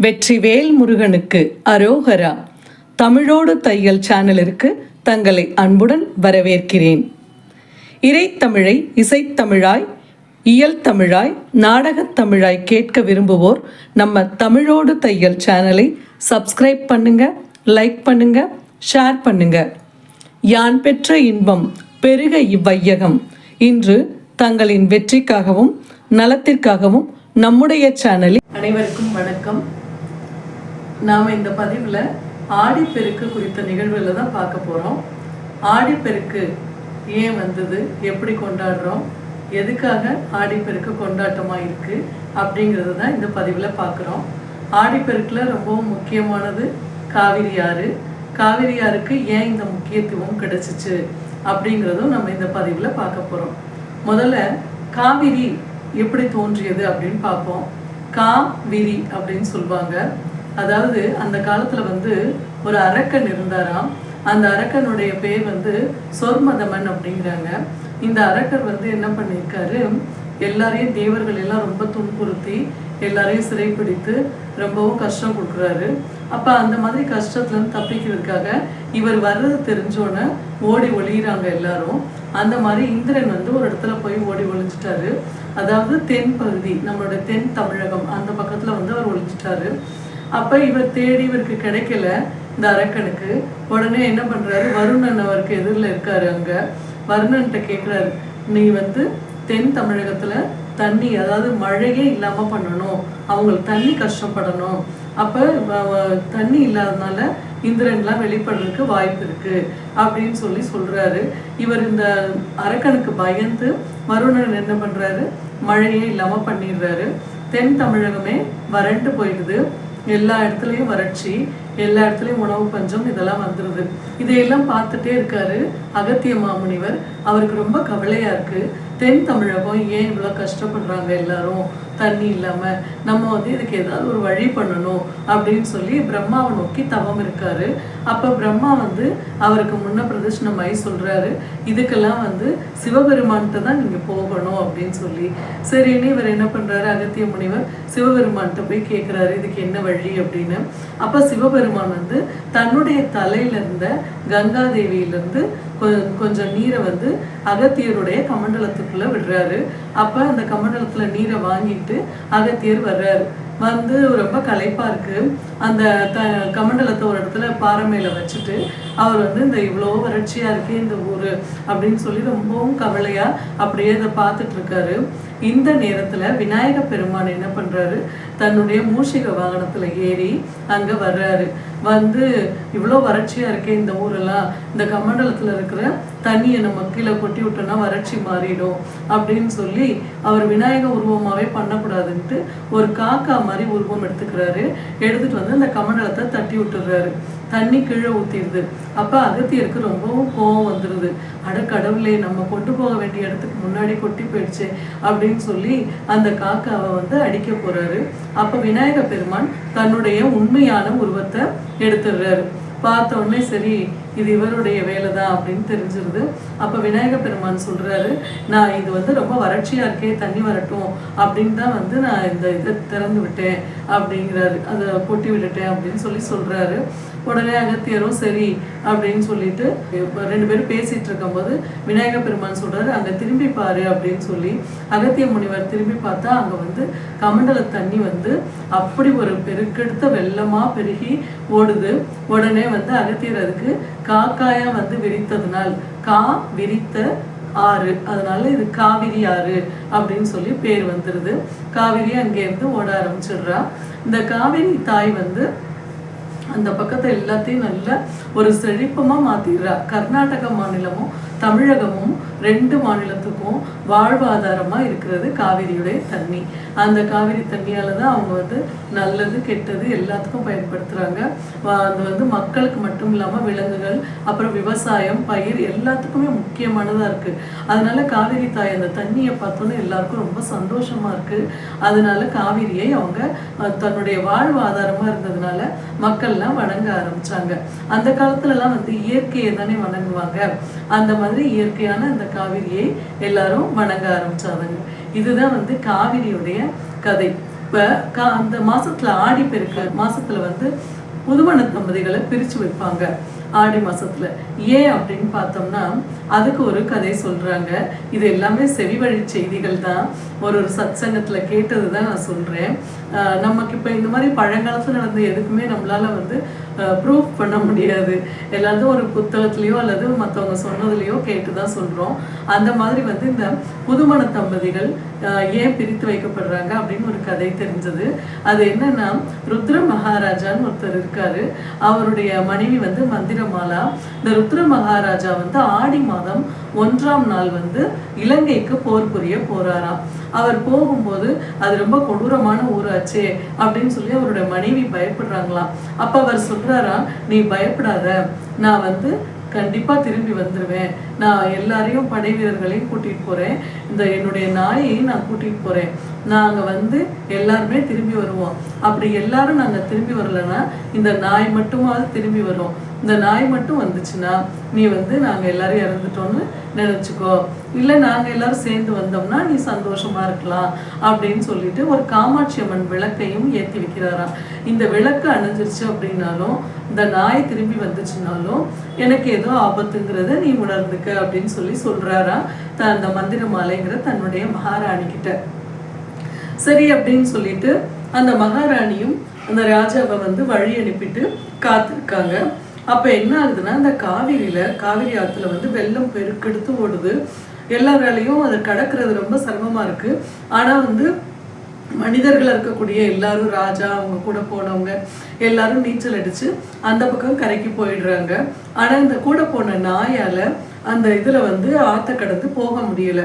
வெற்றிவேல் முருகனுக்கு அரோகரா. தமிழோடு தையல் சேனலிற்கு தங்களை அன்புடன் வரவேற்கிறேன். இறைத்தமிழை இசைத்தமிழாய், இயல் தமிழாய், நாடகத் தமிழாய் கேட்க விரும்புவோர் நம்ம தமிழோடு தையல் சேனலை சப்ஸ்கிரைப் பண்ணுங்க, லைக் பண்ணுங்க, ஷேர் பண்ணுங்க. யான் பெற்ற இன்பம் பெருக இவ்வையகம். இன்று தங்களின் வெற்றிக்காகவும் நலத்திற்காகவும் நம்முடைய சேனலில் அனைவருக்கும் வணக்கம். நாம் இந்த பதிவில் ஆடிப்பெருக்கு குறித்த நிகழ்வுகளை தான் பார்க்க போகிறோம். ஆடிப்பெருக்கு ஏன் வந்தது, எப்படி கொண்டாடுறோம், எதுக்காக ஆடிப்பெருக்கு கொண்டாட்டமாக இருக்குது அப்படிங்கிறது தான் இந்த பதிவில் பார்க்குறோம். ஆடிப்பெருக்கில் ரொம்பவும் முக்கியமானது காவிரி ஆறு. காவிரி ஆறுக்கு ஏன் இந்த முக்கியத்துவம் கிடைச்சிச்சு அப்படிங்கிறதும் நம்ம இந்த பதிவில் பார்க்க போகிறோம். முதல்ல காவிரி எப்படி தோன்றியது அப்படின்னு பார்ப்போம். காவிரி அப்படின்னு சொல்லுவாங்க. அதாவது அந்த காலத்தில் ஒரு அரக்கன் இருந்தாராம். அந்த அரக்கனுடைய பேர் சொர்மதமன் அப்படிங்கிறாங்க. இந்த அரக்கர் என்ன பண்ணியிருக்காரு, எல்லாரையும் தேவர்கள் எல்லாம் ரொம்ப துன்புறுத்தி எல்லாரையும் சிறைப்பிடித்து ரொம்பவும் கஷ்டம் கொடுக்குறாரு. அப்போ அந்த மாதிரி கஷ்டத்துலேருந்து தப்பிக்கிறதுக்காக இவர் வர்றது தெரிஞ்சோன்னே ஓடி ஒளிகிறாங்க எல்லாரும். அந்த மாதிரி இந்திரன் ஒரு இடத்துல போய் ஓடி ஒளிஞ்சிட்டாரு. அதாவது தென் பகுதி, நம்மளோட தென் தமிழகம் அந்த பக்கத்தில் அவர் ஒளிஞ்சிட்டாரு. அப்போ இவர் தேடி இவருக்கு கிடைக்கல இந்த அரக்கனுக்கு. உடனே என்ன பண்ணுறாரு, வருணன் அவருக்கு எதிரில் இருக்காரு. அங்கே வருணன்கிட்ட கேட்குறாரு, நீ தென் தமிழகத்தில் தண்ணி, அதாவது மழையே இல்லாமல் பண்ணணும், அவங்களுக்கு தண்ணி கஷ்டப்படணும். அப்போ தண்ணி இல்லாததுனால இந்திரன்லாம் வெளிப்படுறதுக்கு வாய்ப்பு இருக்குது அப்படின்னு சொல்கிறாரு. இவர் இந்த அரக்கனுக்கு பயந்து வருணன் என்ன பண்ணுறாரு, மழையே இல்லாமல் பண்ணிடுறாரு. தென் தமிழகமே வறண்டு போயிடுது. எல்லா இடத்துலையும் வறட்சி, எல்லா இடத்துலையும் உணவு பஞ்சம், இதெல்லாம் வந்துடுது. இதையெல்லாம் பார்த்துட்டே இருக்காரு அகத்திய மாமுனிவர். அவருக்கு ரொம்ப கவலையாக இருக்குது. தென் தமிழகம் ஏன் இவ்வளோ கஷ்டப்படுறாங்க எல்லாரும் தண்ணி இல்லாமல், நம்ம இதுக்கு ஏதாவது ஒரு வழி பண்ணணும் அப்படின்னு சொல்லி பிரம்மாவை நோக்கி தவம் இருக்காரு. அப்போ பிரம்மா அவருக்கு முன்ன பிரதட்சணமாயி சொல்கிறாரு, இதுக்கெல்லாம் சிவபெருமான்கிட்ட தான் நீங்கள் போகணும் அப்படின்னு சொல்லி. சரின்னு இவர் என்ன பண்ணுறாரு, அகத்திய முனிவர் சிவபெருமான்கிட்ட போய் கேட்குறாரு இதுக்கு என்ன வழி அப்படின்னு. அப்போ சிவபெருமான் தன்னுடைய தலையில இருந்த கங்காதேவியிலிருந்து கொஞ்சம் நீரை அகத்தியருடைய கமண்டலத்துக்குள்ள விடுறாரு. அப்ப அந்த கமண்டலத்துல நீரை வாங்கிட்டு அகத்தியர் வர்றாரு. ரொம்ப களைப்பா இருக்கு. அந்த கமண்டலத்தை ஒரு இடத்துல பாறை மேல வச்சுட்டு அவர் இந்த இவ்வளோ வறட்சியா இருக்கு இந்த ஊரு அப்படின்னு சொல்லி ரொம்பவும் கவலையா அப்படியே இதை பார்த்துட்டு இருக்காரு. இந்த நேரத்துல விநாயக பெருமான் என்ன பண்றாரு, தன்னுடைய மூஷிக வாகனத்துல ஏறி அங்க வர்றாரு. இவ்வளோ வறட்சியா இருக்கே இந்த ஊரெல்லாம், இந்த கமண்டலத்துல இருக்கிற தண்ணியை நம்ம கீழே கொட்டி விட்டோம்னா வறட்சி மாறிடும் அப்படின்னு சொல்லி அவர் விநாயக உருவமாவே பண்ணக்கூடாதுன்ட்டு ஒரு காக்கா மாதிரி உருவம் எடுத்துக்கிறாரு. எடுத்துட்டு அந்த கமண்டலத்தை தட்டி விட்டுறாரு. தண்ணி கீழே ஊத்திடுது. அப்ப அகத்தியருக்கு ரொம்பவும் கோபம் வந்துடுது. கடவுளே, நம்ம கொண்டு போக வேண்டிய இடத்துக்கு முன்னாடி கொட்டி போயிடுச்சு அப்படின்னு சொல்லி அந்த காக்காவை அடிக்க போறாரு. அப்ப விநாயக பெருமான் தன்னுடைய உண்மையான உருவத்தை எடுத்துடுறாரு. பார்த்த உடனே சரி, இது இவருடைய வேலை தான் அப்படின்னு தெரிஞ்சிருது. அப்போ விநாயக பெருமான் சொல்றாரு, நான் இது ரொம்ப வறட்சியா இருக்கே, தண்ணி வரட்டும் அப்படின்னு தான் நான் இந்த இதை திறந்து விட்டேன் அப்படிங்கிறாரு, அதை கொட்டி விட்டுட்டேன் அப்படின்னு சொல்றாரு. உடனே அகத்தியரும் சரி அப்படின்னு சொல்லிட்டு ரெண்டு பேரும் பேசிட்டு இருக்கும்போது விநாயக பெருமான் சொல்றாரு, அங்க திரும்பி பாரு அப்படின்னு சொல்லி. அகத்திய முனிவர் திரும்பி பார்த்தா அங்க கமண்டல தண்ணி அப்படி ஒரு பெருக்கெடுத்த வெள்ளமா பெருகி ஓடுது. உடனே அகத்தியர் அதுக்கு காக்காயா விரித்ததுனால் கா விரித்த ஆறு, அதனால இது காவிரி ஆறு அப்படின்னு சொல்லி பேர் வந்துருது. காவிரி அங்கேருந்து ஓட ஆரம்பிச்சிடுறா. இந்த காவிரி தாய் அந்த பக்கத்தை எல்லாத்தையும் நல்ல ஒரு செழிப்பமா மாத்திடுறா. கர்நாடக மாநிலமும் தமிழகமும் ரெண்டு மாநிலத்துக்கும் வாழ்வாதாரமா இருக்கிறது காவிரியுடைய தண்ணி. அந்த காவிரி தண்ணியால தான் அவங்க நல்லது கெட்டது எல்லாத்துக்கும் பயன்படுத்துறாங்க. அது மக்களுக்கு மட்டும் இல்லாம விலங்குகள், அப்புறம் விவசாயம், பயிர் எல்லாத்துக்குமே முக்கியமானதா இருக்கு. அதனால காவிரி தாய் அந்த தண்ணியை பார்த்தோன்னே எல்லாருக்கும் ரொம்ப சந்தோஷமா இருக்கு. அதனால காவிரியை அவங்க தன்னுடைய வாழ்வாதாரமா இருந்ததுனால மக்கள்லாம் வணங்க ஆரம்பிச்சாங்க. அந்த காலத்துல எல்லாம் இயற்கையை தானே வணங்குவாங்க. அந்த மாதிரி இயற்கையான அந்த காவிரியை எல்லாரும் வணங்க ஆரம்பிச்சாங்க. இதுதான் காவிரியுடைய கதை. இப்போ அந்த மாசத்துல ஆடி பெருக்கு மாசத்துல வந்து புதுமண தம்பதிகளை பிரிச்சு வைப்பாங்க ஆடி மாசத்துல. ஏன் அப்படின்னு பார்த்தோம்னா அதுக்கு ஒரு கதை சொல்றாங்க. இது எல்லாமே செவி வழி செய்திகள் தான், ஒரு சத் சங்கத்துல கேட்டது தான் நான் சொல்றேன். நமக்கு இப்போ இந்த மாதிரி பழங்காலத்துல நடந்த எதுக்குமே நம்மளால வந்து ப்ரூஃப் பண்ண முடியாது. எல்லாத்தையும் ஒரு புத்தகத்துலேயோ அல்லது மற்றவங்க சொன்னதுலேயோ கேட்டு தான் சொல்கிறோம். அந்த மாதிரி வந்து இந்த புதுமண தம்பதிகள் ஏன் பிரித்து வைக்கப்படுறாங்க அப்படின்னு ஒரு கதை தெரிஞ்சது. அது என்னன்னா, ருத்ர மகாராஜான்னு ஒருத்தர் இருக்காரு. அவருடைய மனைவி வந்து மந்திரமாலா. இந்த ருத்ர மகாராஜா வந்து ஆடி மாதம் 1ஆம் நாள் வந்து இலங்கைக்கு போர் புரிய போறாராம். அவர் போகும்போது அது ரொம்ப கொடூரமான ஊராச்சே அப்படின்னு சொல்லி அவருடைய மனைவி பயப்படுறாங்களாம். அப்ப அவர் சொல்றாரா, நீ பயப்படாத, நான் வந்து கண்டிப்பா திரும்பி வந்துருவேன், நான் எல்லாரையும் படை வீரர்களையும் கூட்டிட்டு போறேன், இந்த என்னுடைய நாயையும் நான் கூட்டிட்டு போறேன், நாங்க வந்து எல்லாருமே திரும்பி வருவோம். அப்படி எல்லாரும் நாங்க திரும்பி வரலன்னா இந்த நாய் மட்டுமாவது திரும்பி வரும். இந்த நாய் மட்டும் வந்துச்சுன்னா நீ வந்து நாங்க எல்லாரும் இறந்துட்டோம்னு நினைச்சுக்கோ, இல்லை நாங்க எல்லாரும் சேர்ந்து வந்தோம்னா நீ சந்தோஷமா இருக்கலாம் அப்படின்னு சொல்லிட்டு ஒரு காமாட்சி அம்மன் விளக்கையும் ஏற்றி வைக்கிறாராம். இந்த விளக்கு அணைஞ்சிருச்சு அப்படின்னாலும், இந்த நாய் திரும்பி வந்துச்சுனாலும் எனக்கு ஏதோ ஆபத்துங்கிறத நீ உணர்ந்துக்க அப்படின்னு சொல்லி சொல்றாரா அந்த மந்திர மாலைங்கிற தன்னுடைய மகாராணி கிட்ட. சரி அப்படின்னு சொல்லிட்டு அந்த மகாராணியும் அந்த ராஜாவை வந்து வழி அனுப்பிட்டு காத்திருக்காங்க. அப்ப என்ன ஆகுதுன்னா, அந்த காவிரி ஆத்துல வந்து வெள்ளம் பெருக்கெடுத்து ஓடுது. எல்லாராலையும் அதை கடக்கிறது ரொம்ப சிரமமா இருக்கு. ஆனா வந்து மனிதர்கள் இருக்கக்கூடிய எல்லாரும், ராஜா அவங்க கூட போனவங்க எல்லாரும் நீச்சல் அடிச்சு அந்த பக்கம் கரைக்கு போயிடுறாங்க. ஆனா இந்த கூட போன நாயால அந்த இதுல வந்து ஆத்த கடந்து போக முடியல.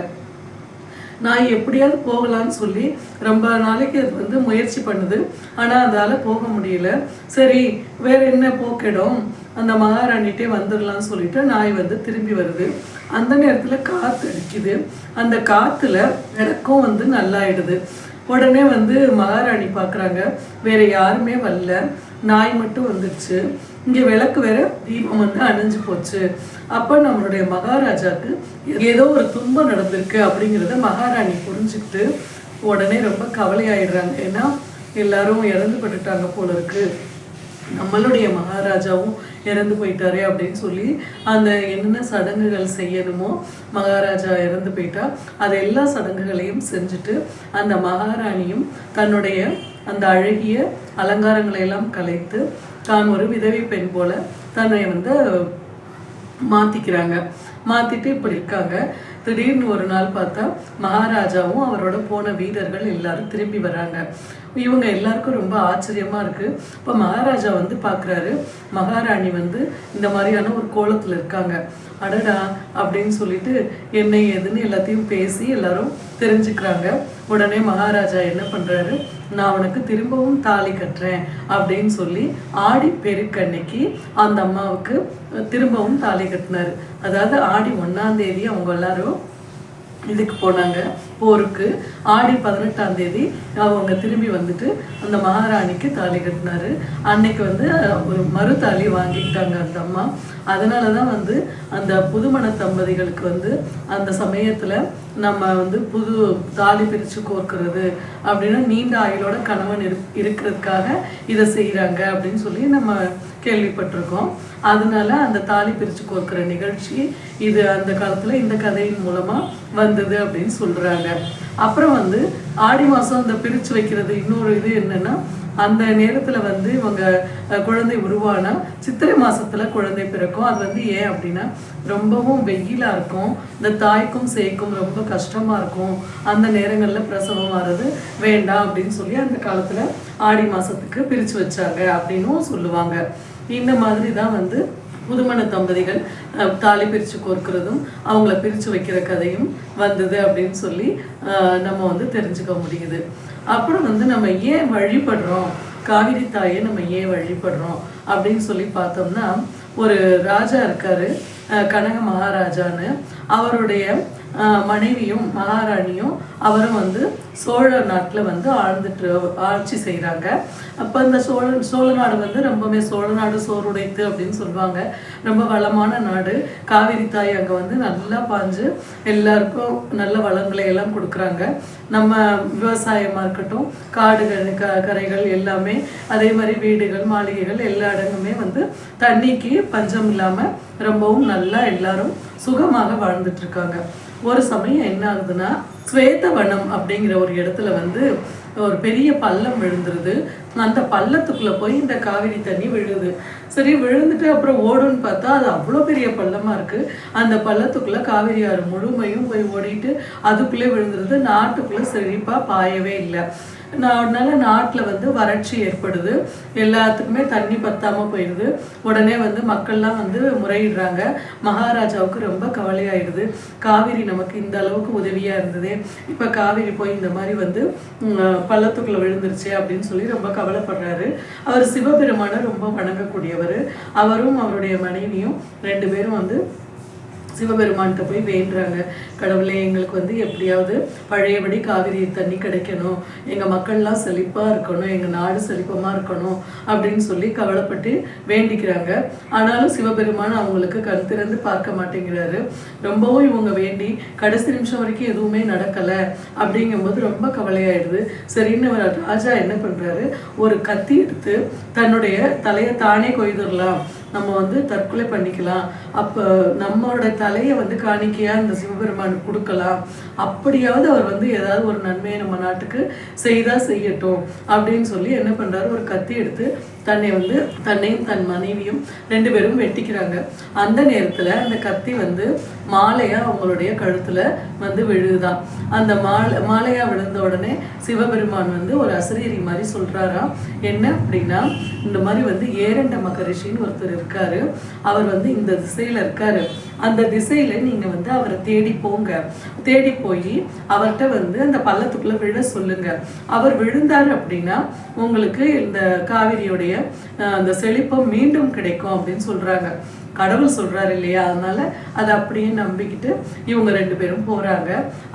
நான் எப்படியாவது போகலான்னு சொல்லி ரொம்ப நாளைக்கு அது வந்து முயற்சி பண்ணுது. ஆனால் அதால் போக முடியல. சரி வேற என்ன போக்கிடும், அந்த மகாராணிட்டே வந்துடலான்னு சொல்லிட்டு நாய் வந்து திரும்பி வருது. அந்த நேரத்தில் காற்று அடிக்குது. அந்த காற்றுல விளக்கும் வந்து நல்லாயிடுது. உடனே வந்து மகாராணி பார்க்குறாங்க, வேற யாருமே வரல, நாய் மட்டும் வந்துடுச்சு, இங்கே விளக்கு வேற தீபம் வந்து அணைஞ்சு போச்சு. அப்போ நம்மளுடைய மகாராஜாவுக்கு ஏதோ ஒரு துன்பம் நடந்திருக்கு அப்படிங்கிறத மகாராணி புரிஞ்சுக்கிட்டு உடனே ரொம்ப கவலையாயிடுறாங்க. ஏன்னா எல்லாரும் இறந்து பட்டுட்டாங்க போல இருக்கு, நம்மளுடைய மகாராஜாவும் இறந்து போயிட்டாரே அப்படின்னு சொல்லி அந்த என்னென்ன சடங்குகள் செய்யணுமோ, மகாராஜா இறந்து போயிட்டா அது எல்லா சடங்குகளையும் செஞ்சுட்டு அந்த மகாராணியும் தன்னுடைய அந்த அழகிய அலங்காரங்களை எல்லாம் கலைத்து தான் ஒரு விதவை பெண் போல தன்னை வந்து மாத்திக்கிறாங்க. மாத்திட்டு இப்படி இருக்காங்க. திடீர்னு ஒரு நாள் பார்த்தா மகாராஜாவும் அவரோட போன வீரர்கள் எல்லாரும் திரும்பி வராங்க. இவங்க எல்லாருக்கும் ரொம்ப ஆச்சரியமா இருக்கு. இப்போ மகாராஜா வந்து பார்க்குறாரு, மகாராணி வந்து இந்த மாதிரியான ஒரு கோலத்தில் இருக்காங்க. அடடா அப்படின்னு சொல்லிட்டு என்ன ஏதுன்னு எல்லாத்தையும் பேசி எல்லாரும் தெரிஞ்சுக்கிறாங்க. உடனே மகாராஜா என்ன பண்றாரு, நான் அவனுக்கு திரும்பவும் தாலி கட்டுறேன் அப்படின்னு சொல்லி ஆடி பெருக்கன்னைக்கு அந்த அம்மாவுக்கு திரும்பவும் தாலி கட்டினாரு. அதாவது ஆடி 1ஆம் தேதி அவங்க எல்லாரும் இதுக்கு போனாங்க போருக்கு. ஆடி 18ஆம் தேதி அவங்க திரும்பி வந்துட்டு அந்த மகாராணிக்கு தாலி கட்டினாரு. அன்னைக்கு வந்து ஒரு மறு தாலி வாங்கிக்கிட்டாங்க அந்த அம்மா. அதனால தான் வந்து அந்த புதுமண தம்பதிகளுக்கு வந்து அந்த சமயத்தில் நம்ம வந்து புது தாலி பிரித்து கோர்க்கிறது அப்படின்னா நீண்ட ஆயுளோட கணவன் இருக்கிறதுக்காக இதை செய்கிறாங்க அப்படின்னு சொல்லி நம்ம கேள்விப்பட்டிருக்கோம். அதனால அந்த தாலி பிரித்து கோர்க்கிற நிகழ்ச்சி இது அந்த காலத்தில் இந்த கதையின் மூலமாக வந்தது அப்படின்னு சொல்கிறாங்க. அப்புறம் வந்து ஆடி மாதம் அந்த பிரித்து வைக்கிறது இன்னொரு இது என்னென்னா, அந்த நேரத்தில் வந்து இவங்க குழந்தை உருவானா சித்திரை மாதத்தில் குழந்தை பிறக்கும். அது வந்து ஏன் அப்படின்னா ரொம்பவும் வெயிலாக இருக்கும், இந்த தாய்க்கும் சேய்க்கும் ரொம்ப கஷ்டமாக இருக்கும், அந்த நேரங்களில் பிரசவம் வர்றது வேண்டாம் அப்படின்னு சொல்லி அந்த காலத்தில் ஆடி மாதத்துக்கு பிரித்து வச்சாங்க அப்படின்னும் சொல்லுவாங்க. இந்த மாதிரி தான் வந்து புதுமண தம்பதிகள் தாலி பிரித்து கோர்க்கிறதும் அவங்கள பிரித்து வைக்கிற கதையும் வந்தது அப்படின்னு சொல்லி நம்ம வந்து தெரிஞ்சுக்க முடியுது. அப்புறம் வந்து நம்ம ஏன் வழிபடுறோம், காவிரி தாயை நம்ம ஏன் வழிபடுறோம் அப்படின்னு சொல்லி பார்த்தோம்னா, ஒரு ராஜா இருக்காரு கனக மகாராஜான்னு. அவருடைய மனைவியும் மகாராணியும் அவரும் வந்து சோழ நாட்டில் வந்து ஆட்சி செய்கிறாங்க. அப்போ இந்த சோழ நாடு வந்து ரொம்பவே சோழ நாடு சோறுடைத்து அப்படின்னு சொல்லுவாங்க. ரொம்ப வளமான நாடு. காவிரி தாய் அங்கே வந்து நல்லா பாஞ்சு எல்லாருக்கும் நல்ல வளங்களை எல்லாம் கொடுக்குறாங்க. நம்ம விவசாயமாக இருக்கட்டும், காடுகள் கரைகள் எல்லாமே, அதே மாதிரி வீடுகள் மாளிகைகள் எல்லா இடங்குமே வந்து தண்ணிக்கு பஞ்சம் இல்லாமல் ரொம்பவும் நல்லா எல்லாரும் சுகமாக வாழ்ந்துட்டு இருக்காங்க. ஒரு சமயம் என்ன ஆகுதுன்னா, ஸ்வேதவனம் அப்படிங்கிற ஒரு இடத்துல வந்து ஒரு பெரிய பள்ளம் விழுந்துருது. அந்த பள்ளத்துக்குள்ள போய் இந்த காவிரி தண்ணி விழுது. சரி, விழுந்துட்டு அப்புறம் ஓடுன்னு பார்த்தா அது அவ்வளோ பெரிய பள்ளமா இருக்கு. அந்த பள்ளத்துக்குள்ள காவிரி ஆறு முழுமையும் போய் ஓடிட்டு அதுக்குள்ளே விழுந்துருது. நாட்டுக்குள்ள செழிப்பா பாயவே இல்லை. அதனால நாட்டில் வந்து வறட்சி ஏற்படுது. எல்லாத்துக்குமே தண்ணி பத்தாம போயிடுது. உடனே வந்து மக்கள்லாம் வந்து முறையிடுறாங்க. மகாராஜாவுக்கு ரொம்ப கவலையாயிடுது. காவிரி நமக்கு இந்த அளவுக்கு உதவியா இருந்தது, இப்ப காவிரி போய் இந்த மாதிரி வந்து பள்ளத்துக்குள்ள விழுந்துருச்சு அப்படின்னு சொல்லி ரொம்ப கவலைப்படுறாரு. அவர் சிவபெருமான ரொம்ப வணங்கக்கூடியவர். அவரும் அவருடைய மனைவியும் 2 பேரும் வந்து சிவபெருமான்கிட்ட போய் வேண்டுறாங்க. கடவுளே, எங்களுக்கு வந்து எப்படியாவது பழையபடி காவிரி தண்ணி கிடைக்கணும், எங்கள் மக்கள்லாம் செழிப்பாக இருக்கணும், எங்கள் நாடு செழிப்பமாக இருக்கணும் அப்படின்னு சொல்லி கவலைப்பட்டு வேண்டிக்கிறாங்க. ஆனாலும் சிவபெருமான் அவங்களுக்கு கண் திறந்து பார்க்க மாட்டேங்கிறாரு. ரொம்பவும் இவங்க வேண்டி கடைசி நிமிஷம் வரைக்கும் எதுவுமே நடக்கலை. அப்படிங்கும்போது ரொம்ப கவலையாயிடுது. சரின்னு ராஜா என்ன பண்ணுறாரு, ஒரு கத்தி எடுத்து தன்னுடைய தலையை தானே கொய்துடலாம், நம்ம வந்து தற்கொலை பண்ணிக்கலாம், அப்போ நம்மளோட தலையை வந்து காணிக்கையா இந்த சிவபெருமானுக்கு கொடுக்கலாம், அப்படியாவது அவர் வந்து ஏதாவது ஒரு நன்மையை நம்ம நாட்டுக்கு செய்யட்டும் அப்படின்னு சொல்லி என்ன பண்றாரு, ஒரு கத்தி எடுத்து தன்னையும் தன் மனைவியும் 2 பேரும் வெட்டிக்கிறாங்க. அந்த நேரத்துல அந்த கத்தி வந்து மாலையா அவங்களுடைய கழுத்துல வந்து விழுதுதான். அந்த மாலையா விழுந்த உடனே சிவபெருமான் வந்து ஒரு அசரீரி மாதிரி சொல்றாராம். என்ன அப்படின்னா, இந்த மாதிரி வந்து ஏரண்ட மகரிஷின்னு ஒருத்தர் இருக்காரு, அவர் வந்து இந்த திசையில இருக்காரு, அந்த திசையில நீங்க வந்து அவரை தேடி போங்க, தேடி போய் அவர்கிட்ட வந்து அந்த பள்ளத்துக்குள்ள விழ சொல்லுங்க. அவர் விழுந்தாரு அப்படின்னா உங்களுக்கு இந்த காவிரியோடைய அந்த செழிப்பம் மீண்டும் கிடைக்கும் அப்படின்னு சொல்றாங்க. கடவுள் சொல்றாரு இல்லையா, அதனால அதை அப்படியே நம்பிக்கிட்டு இவங்க 2 பேரும் போறாங்க.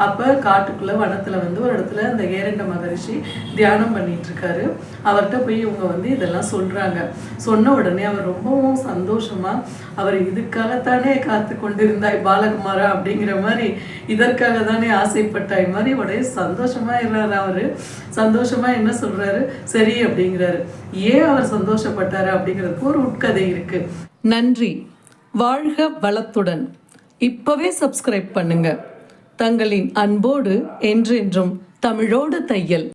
அப்ப காட்டுக்குள்ள வனத்துல வந்து ஒரு இடத்துல அந்த ஏரண்ட மகரிஷி தியானம் பண்ணிட்டு இருக்காரு. அவர்கிட்ட போய் இவங்க வந்து இதெல்லாம் சொல்றாங்க. சொன்ன உடனே அவர் ரொம்பவும் சந்தோஷமா, அவர் இதுக்காகத்தானே காத்து கொண்டிருந்தாய் பாலகுமாரா அப்படிங்கிற மாதிரி, இதற்காக தானே ஆசைப்பட்டாய் மாதிரி உடைய சந்தோஷமா இருந்தாரு. அவரு சந்தோஷமா என்ன சொல்றாரு, சரி அப்படிங்கிறாரு. ஏன் அவர் சந்தோஷப்பட்டாரு அப்படிங்கிறதுக்கு ஒரு உட்கதை இருக்கு. நன்றி. வாழ்க வளத்துடன். இப்பவே சப்ஸ்கிரைப் பண்ணுங்க. தங்களின் அன்போடு என்றென்றும் தமிழோடு தையல்.